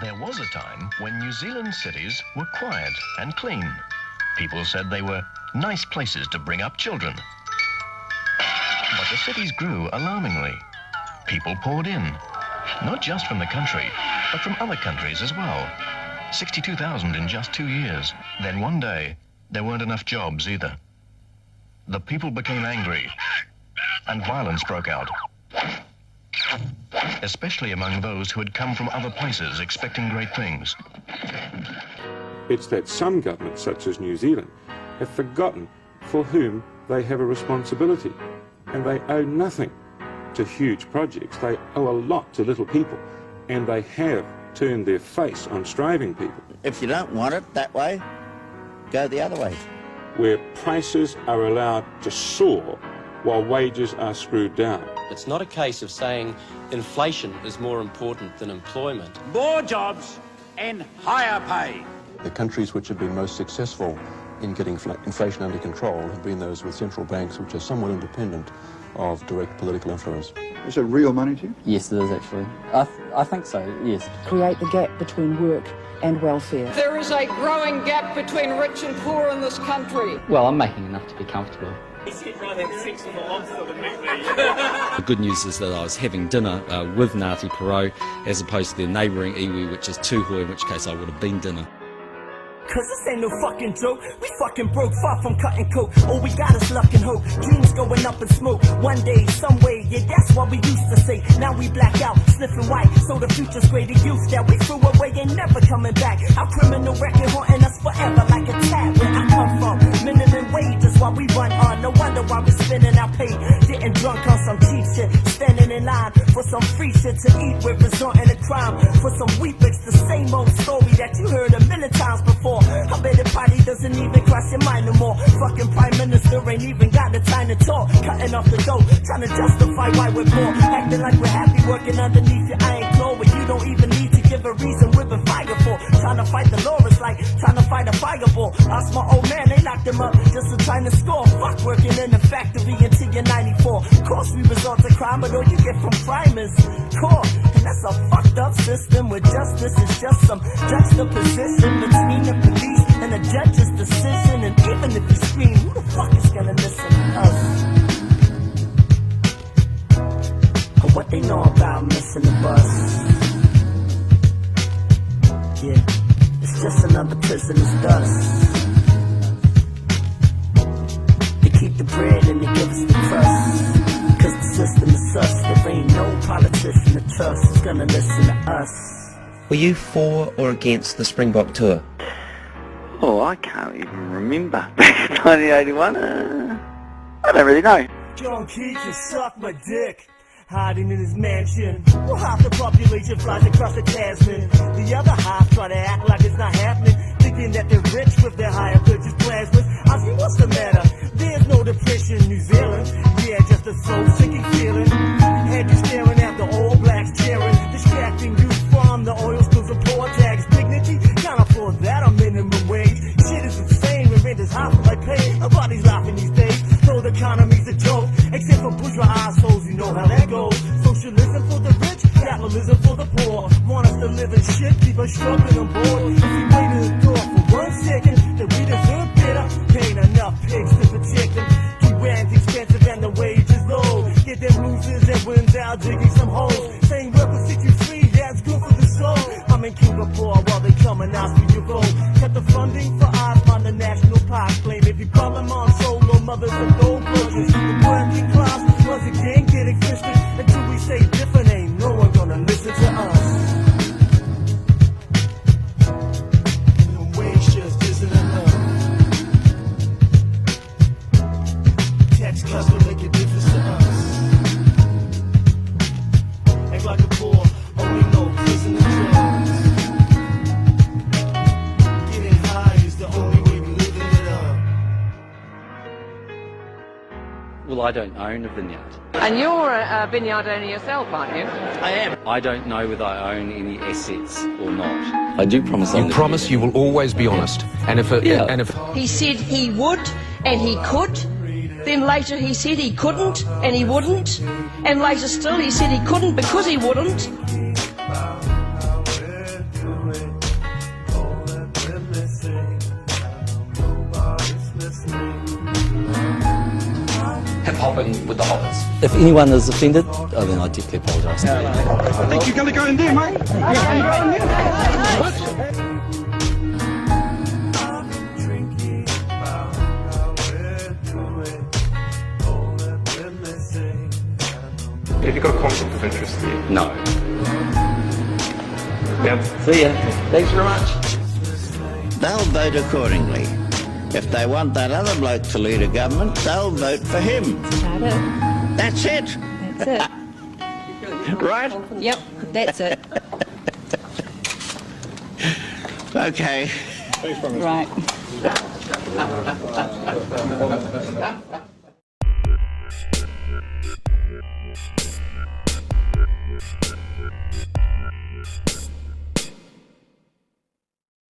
There was a time when New Zealand cities were quiet and clean. People said they were nice places to bring up children. But the cities grew alarmingly. People poured in, not just from the country, but from other countries as well. 62,000 in just 2 years. Then one day, there weren't enough jobs either. The people became angry, and violence broke out. Especially among those who had come from other places expecting great things. It's that some governments, such as New Zealand, have forgotten for whom they have a responsibility, and they owe nothing to huge projects. They owe a lot to little people, and they have turned their face on striving people. If you don't want it that way, go the other way. Where prices are allowed to soar while wages are screwed down. It's not a case of saying inflation is more important than employment. More jobs and higher pay. The countries which have been most successful in getting inflation under control have been those with central banks which are somewhat independent of direct political influence. Is it real money to you? Yes, it is actually. I think so, yes. Create the gap between work and welfare. There is a growing gap between rich and poor in this country. Well, I'm making enough to be comfortable. The good news is that I was having dinner with Ngāti Porou as opposed to their neighbouring iwi, which is Tūhoe, in which case I would have been dinner. Cause this ain't no fucking joke. We fucking broke, far from cutting coke. All we got is luck and hope. Dreams going up in smoke. One day, some way, yeah, that's what we used to say. Now we black out, sniffing white. So the future's great. The youth that we threw away ain't never coming back. Our criminal record haunting us forever like a tab. Where I come from, minimum wages while we run on. No wonder why we're spending our pay. Getting drunk on some cheap shit. Standing in line for some free shit to eat. We're resorting to crime for some Weepics. The same old story that you heard a million times before. I bet the party doesn't even cross your mind no more. Fucking prime minister ain't even got the time to talk. Cutting off the dough, trying to justify why we're poor. Acting like we're happy working underneath your iron claw, but you don't even need to give a reason we've been fighting for. Trying to fight the law is like trying to fight a fireball. Ask my old man, they locked him up just for trying to score. Fuck working in the factory until you're 94. Of course we resort to crime, but all you get from crime is court. That's a fucked up system where justice is just some juxtaposition between the police and the judge's decision. And even if you scream, who the fuck is gonna listen to us? Or what they know about missing the bus? Yeah, it's just another prisoner's dust. They keep the bread and they give us the crust. Cause the system is sus. There ain't no politician to trust who's gonna listen to us. Were you for or against the Springbok tour? Oh, I can't even remember. Back in 1981, I don't really know. John Key can suck my dick. Hiding in his mansion. Well, half the population flies across the Tasman. The other half try to act like it's not happening, thinking that they're rich with their higher purchase plasmas. I see what's the matter? There's no depression in New Zealand. Yeah, just a soul-sinking feeling. Had you staring at the all blacks cheering, distracting you from the oil spills of poor tax dignity. Can't afford that a minimum wage. Shit is insane when rent is half of my pay. Nobody's laughing these days. So the economy's a joke, except for bourgeois assholes. You know how that goes. Socialism for the rich, capitalism for the poor. Want us to live in shit, keep us struggling and bored. If we wait in the door for 1 second, then we deserve better. Ain't enough pigs to protect them. Keep rent expensive and the wages low. Get them losers and wins out digging some holes. Saying work will set you free, yeah, it's good for the soul. I'm in Cuba poor while they come and ask for your vote. Cut the funding for us on the national park. Blame every problem on solo mothers and gold workers. The working class once again getting twisted. Until we say different, ain't no one gonna listen to us. The wage just isn't enough. Tax cuts will make a difference to us. Act like the poor, only know prison and drugs. Getting high is the only way we living it up. Well, I don't own a vineyard. And you're a vineyard owner yourself, aren't you? I am. I don't know whether I own any assets or not. I do promise. You promise you will always be honest. And if He said he would and he could, Then later he said he couldn't and he wouldn't. And later still he said he couldn't because he wouldn't. Hip-hopping with the hoppers. If anyone is offended, then I deeply apologise. I think you're going to go in there, mate. Have you got a conflict of interest there? No. Yeah. See ya. Thanks very much. They'll vote accordingly. If they want that other bloke to lead a government, they'll vote for him. That's it. That's it. Right? Yep, that's it. Okay. Right.